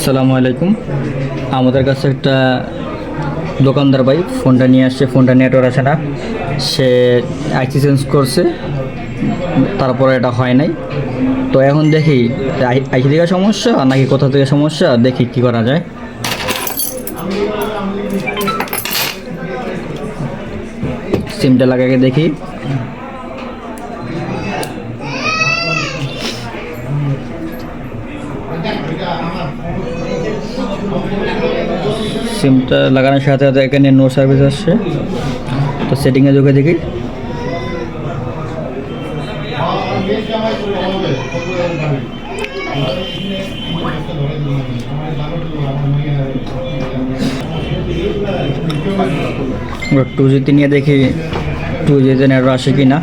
আসসালামু আলাইকুম। আমাদের কাছে একটা দোকানদার ভাই ফোনটা নিয়ে আসছে, ফোনটা নেটওয়ার্ক আসে না, সে আইসি চেঞ্জ করছে, তারপরে এটা হয় নাই। তো এখন দেখি আইসি থেকে সমস্যা নাকি কোথা থেকে সমস্যা, দেখি কি করা যায়। সিমটা লাগাকে দেখি। সিমটা লাগানোর সাথে সাথে এখানে নো সার্ভিস আসছে। তো সেটিংয়ে ঢুকে দেখি। টু জিতে নিয়ে দেখি টু জিতে নেটওয়ার্ক আসে কি না।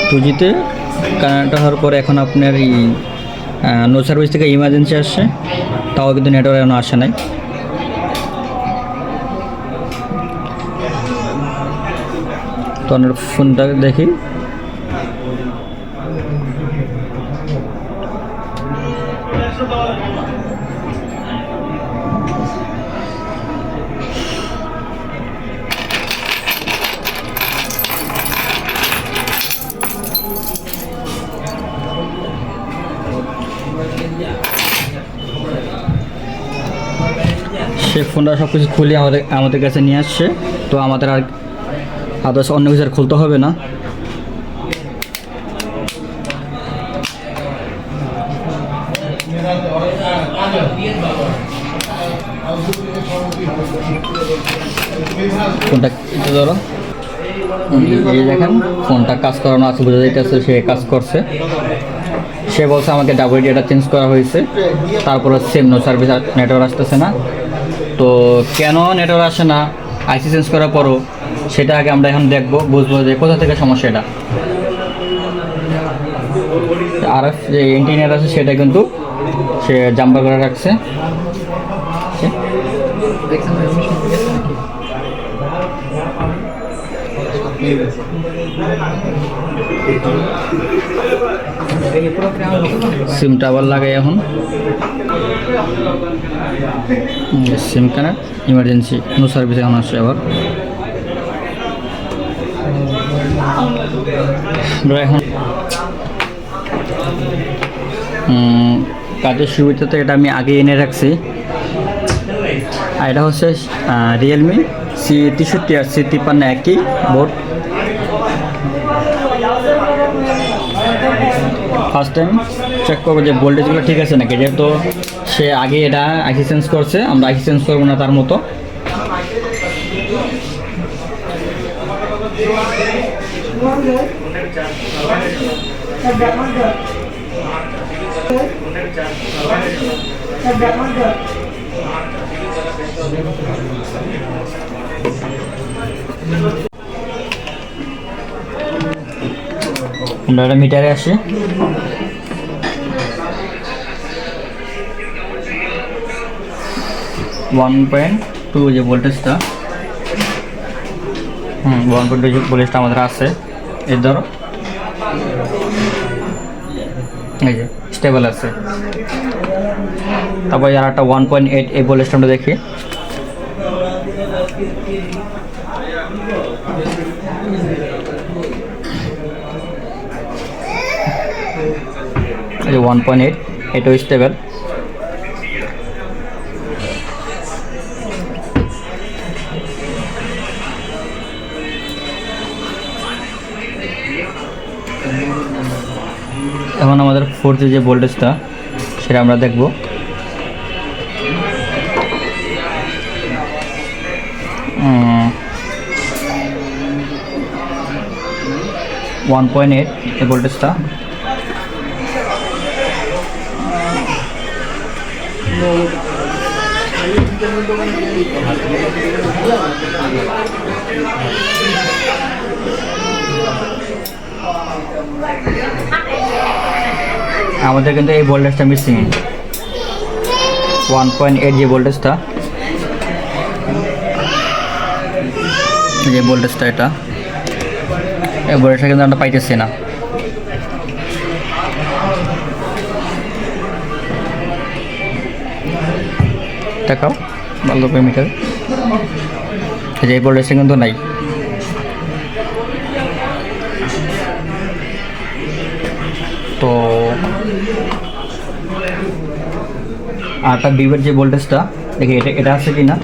টু জিতে কানেক্ট হওয়ার পরে এখন আপনার এই নো সার্ভিস থেকে ইমার্জেন্সি আসছে, তাও কিন্তু নেটওয়ার্ক এখনো আসে নাই। তো আপনার ফোনটা দেখি। সে ফোনটা সব কিছু খুলে আমাদের কাছে নিয়ে আসছে। তো আমাদের আর আদার্স অন্য কিছু আর খুলতে হবে না। ফোনটা একটু ধরো, এই দেখেন ফোনটা কাজ করানো আছে, বোঝা যাইতেছে সে কাজ করছে। সে বলছে আমাকে ডাব্লিউডিটা চেঞ্জ করা হয়েছে, তারপরে সেম নো সার্ভিস নেটওয়ার্ক আসতেছে না। তো কেন নেটওয়ার্ক আসে না আইসি চেঞ্জ করার পরও, সেটা আগে আমরা এখন দেখবো, বুঝবো যে কোথা থেকে সমস্যা এটা। আর যে ইন্টারনেট আছে সেটা কিন্তু সে জাম্পার করে রাখছে। সিমটা আবার লাগাই এখন। সিম কানেক্ট ইমার্জেন্সি নো সার্ভিস এখন আসছে আবার। এখন কাজের সুবিধাতে এটা আমি আগে এনে রাখছি। আর এটা হচ্ছে রিয়েলমি C63 আর C53 একই বোর্ড। ফার্স্ট টাইম চেক করবো যে ভোল্টেজগুলো ঠিক আছে নাকি, যেহেতু সে আগে এটা আইসি চেঞ্জ করছে, আমরা আইসি চেঞ্জ করবো না তার মতো। আমরা মিটারে আসি। 1.2 যে ভোল্টেজটা, 1.2 ভোল্টেজটা আমাদের আছে। এই ধরো, এই যে স্টেবল আছে। তারপর আর একটা 1.8 এই ভোল্টেজটা আমরা দেখি। এই 1.8 এটাও স্টেবল। এখন আমাদের 4G যে ভোল্টেজটা সেটা আমরা দেখব। ওয়ান 1.8 এই ভোল্টেজটা। আমাদের কিন্তু এই ভোল্টেজটা মিসিং। 1.8 যে ভোল্টেজটা, যে ভোল্টেজটা এটা, এই ভোল্টেজটা কিন্তু আমরা পাইতেছি না। দেখাও ভালো করে মিটার, এই ভোল্টেজটা কিন্তু নাই। তো আরটা বিভের যে ভোল্টেজটা দেখি এটা আছে কি না।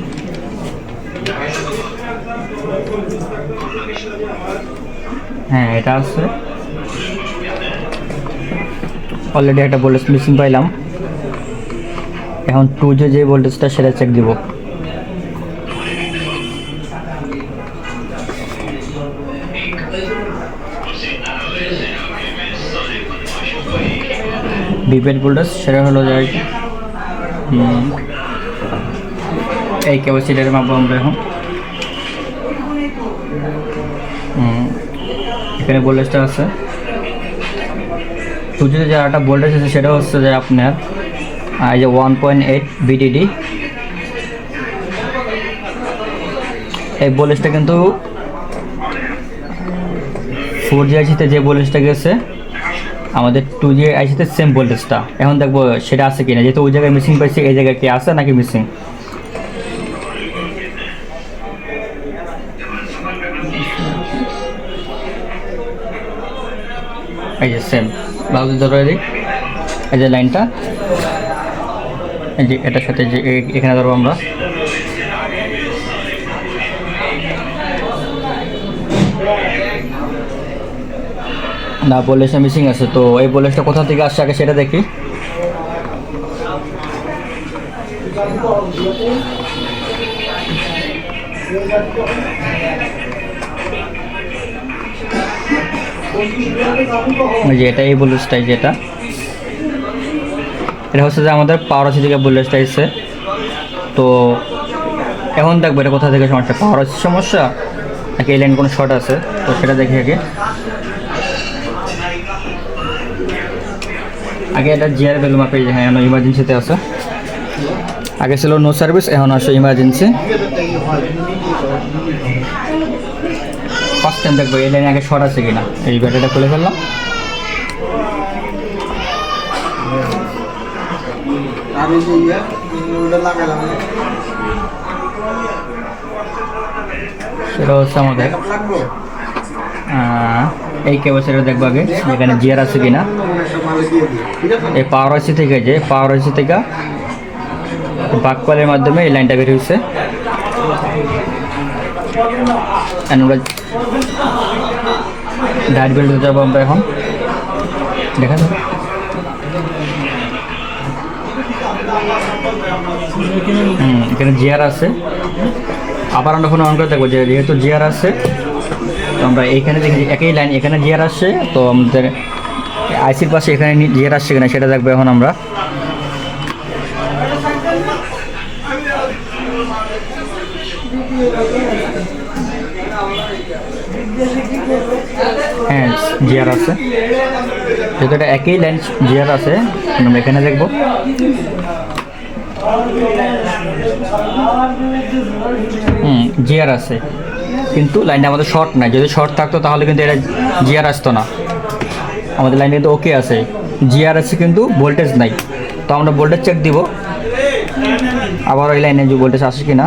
হ্যাঁ এটা আছে, অলরেডি একটা ভোল্টেজ মিসিং পাইলাম। এখন 2 যে ভোল্টেজটা সেটা চেক দিব। বিপেড ভোল্টেজ সেটা হলো যায় এই ক্যাপাসিটারে মাপবো আমরা এখন। এখানে ভোল্টেজটা আছে, 2 যে একটা ভোল্টেজ আছে সেটা হচ্ছে যে আপনার এই যে 1.8 VDD। এই ভোল্টেজটা কিন্তু 4G আইসিতে যে ভোল্টেজটা গেছে আমাদের 2G আইসিতে সেম ভোল্টেজটা। এখন দেখবো সেটা আছে কিনা, যেহেতু ওই জায়গায় মিসিং পাইছি, এই জায়গায় কি আছে নাকি মিসিং। এই যে সেম বাউজি ধরো এদিক, এই যে লাইনটা, এই যে এটার সাথে যে এখানে ধরবো আমরা। না ভোল্টেজটা মিসিং আছে, তো এই ভোল্টেজটা কোথা থেকে আসছে আগে সেটা দেখি। যে এটা এই ভোল্টেজটাই, যেটা এটা হচ্ছে যে আমাদের পাওয়ার আইসি থেকে ভোল্টেজটা এসছে। তো এখন দেখবো এটা কোথা থেকে সমস্যা, পাওয়ার আইসি সমস্যা নাকি এই লাইন কোনো শর্ট আছে। তো সেটা দেখি আগে এটা জিআর ভ্যালু মাপে। হ্যাঁ এখন ইমার্জেন্সিতে আছে, আগে ছিল নো সার্ভিস, এখন আসে ইমার্জেন্সি। ফার্স্ট টাইম দেখবো এই লাইনে আগে শর্ট আছে কিনা। এই ব্যাটারিটা খুলে ফেললাম, সেটা হচ্ছে আমাদের এই ক্যাপাসিটর দেখবো আগে এখানে জিআর আছে কিনা। এই পাওয়ার আইসি থেকে, যে পাওয়ার আইসি থেকে বাককলের মাধ্যমে এই লাইনটা বের হয়েছে। আমরা ডাইট বেল্ট যাবো আমরা এখন, দেখা যাবে। এখানে জিআর আছে, আবার আমরা ফোনে অন করে দেখবো, যেহেতু জিআর আছে তো আমরা এইখানে দেখি একই লাইন, এখানে জিআর আসছে। তো আমাদের আইসির পাশে এখানে জিআর আসছে কিনা সেটা দেখবো এখন আমরা। হ্যাঁ জিআর আছে, যেহেতু এটা একই লাইন জিআর আছে আমরা এখানে দেখবো। জিআর আছে কিন্তু লাইনটা আমাদের শর্ট নাই। যদি শর্ট থাকতো তাহলে কিন্তু এটা জিআর আসতো না। আমাদের লাইন কিন্তু ওকে আছে, জিআর আছে কিন্তু ভোল্টেজ নাই। তো আমরা ভোল্টেজ চেক দিব, আবার ওই লাইনে যে ভোল্টেজ আসে কিনা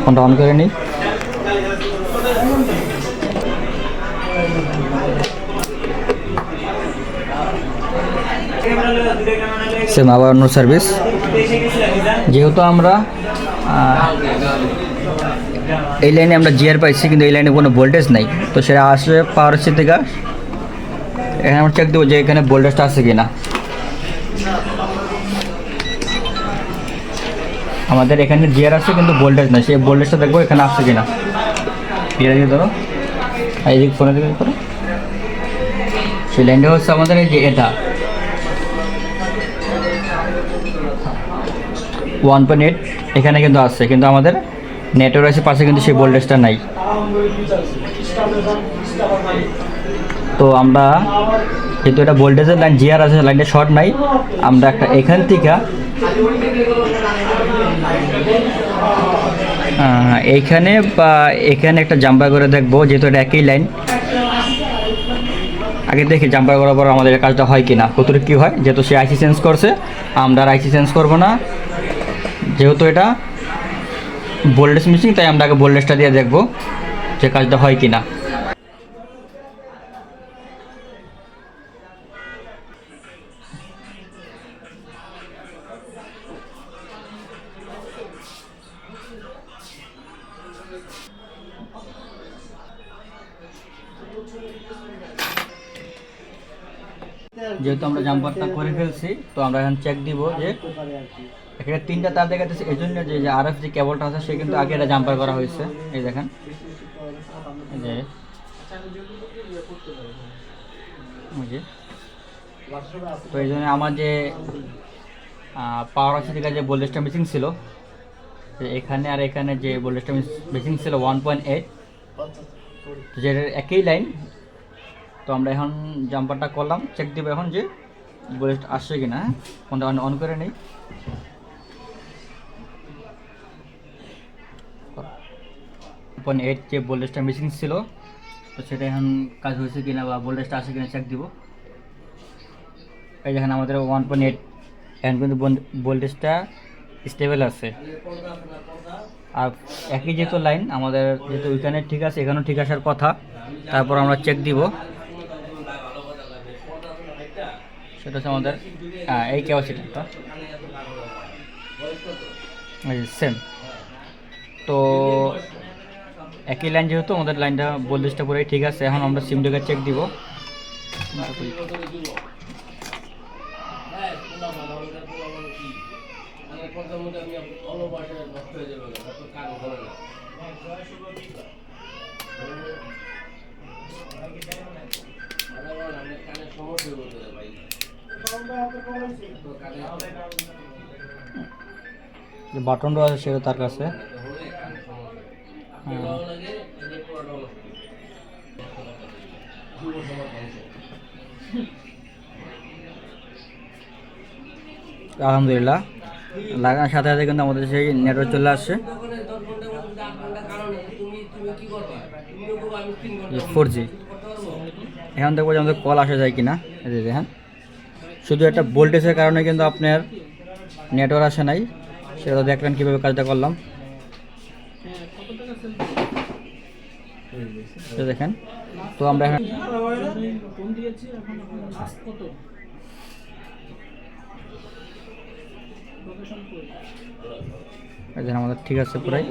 ফোনটা অন করে নিই। সেম আবার অন্য সার্ভিস, যেহেতু আমরা এই লাইনে আমরা জিআর পাইছি কিন্তু এই লাইনে কোনো ভোল্টেজ নাই। তো সেটা আসবে পাওয়ার আইসি থেকে। এখানে আমরা চেক দেবো যে এখানে ভোল্টেজটা আছে কিনা। আমাদের এখানে জিআর আছে কিন্তু ভোল্টেজ নাই, সেই ভোল্টেজটা দেখবো এখানে আসছে কিনা। জিআর দিয়ে ধরো, এই দিক ফোনে দিকে করো। সেই লাইনটা হচ্ছে আমাদের এই যে এটা 1.8 এখানে কিন্তু আছে, কিন্তু আমাদের নেটওয়ার্ক আছে পাশে কিন্তু সেই ভোল্টেজটা নাই। তো আমরা যেহেতু এটা ভোল্টেজের লাইন, জিআর আছে, লাইনটা শর্ট নাই, আমরা একটা এখান থেকে এইখানে বা এখানে একটা জাম্পার করে দেখবো, যেহেতু এটা একই লাইন। আগে দেখি জাম্পার করার পর আমাদের কাজটা হয় কিনা, কতটুকু কী হয়। যেহেতু সে আইসি চেঞ্জ করছে, আমরা আর আইসি চেঞ্জ করবো না, যেহেতু এটা ভোল্টেজ মিসিং, তাই আমরা আগে ভোল্টেজটা দিয়ে দেখবো যে কাজটা হয় কিনা। যেহেতু আমরা জাম্পারটা করে ফেলছি, তো আমরা এখন চেক দিব যে এখানে 3টা তার দেখাতেছে, এই জন্য যে আরএফ যে কেবলটা আছে সে কিন্তু আগে এটা জাম্পার করা হয়েছে। এই দেখেন, এই যে তো এই জন্য আমার যে পাওয়ার আছে থেকে যে ভোল্টেজটা মিসিং ছিল, এখানে আর এখানে যে ভোল্টেজটা মিসিং ছিল 1.8, যেটা একই লাইন। তো আমরা এখন জাম্পারটা করলাম, চেক দিব এখন যে ভোল্টেজ আসছে কিনা। ফোনটা অন করে নেই। যে ভোল্টেজটা মিসিং ছিল, তো সেটা এখন কাজ হয়েছে কিনা বা ভোল্টেজটা আসে কিনা চেক দিব। এই দেখেন আমাদের 1.8 এখন কিন্তু ভোল্টেজটা স্টেবল আছে। আর একই যেহেতু লাইন আমাদের, যেহেতু ওইখানে ঠিক আছে, এখানেও ঠিক আসার কথা। তারপর আমরা চেক দিব, সেটা হচ্ছে আমাদের এই ক্যাপাসিটারটা সেম। তো একই লাইন যেহেতু আমাদের লাইনটা ভোল্টেজটা পুরোই ঠিক আছে। এখন আমরা সিমটাকে চেক দিব। যে বাটনটা আছে সেটা তার কাছে। আলহামদুলিল্লাহ, লাগানোর সাথে সাথে কিন্তু আমাদের সেই নেটওয়ার্ক চলে আসছে 4G। এখন দেখবো যে আমাদের কল আসা যায় কিনা। দেখেন, শুধু একটা ভোল্টেজের কারণে কিন্তু আপনার নেটওয়ার্ক আসে নাই, সেটা দেখলেন কীভাবে কাজটা করলাম। দেখেন, তো আমরা এখন আমাদের ঠিক আছে পুরাই।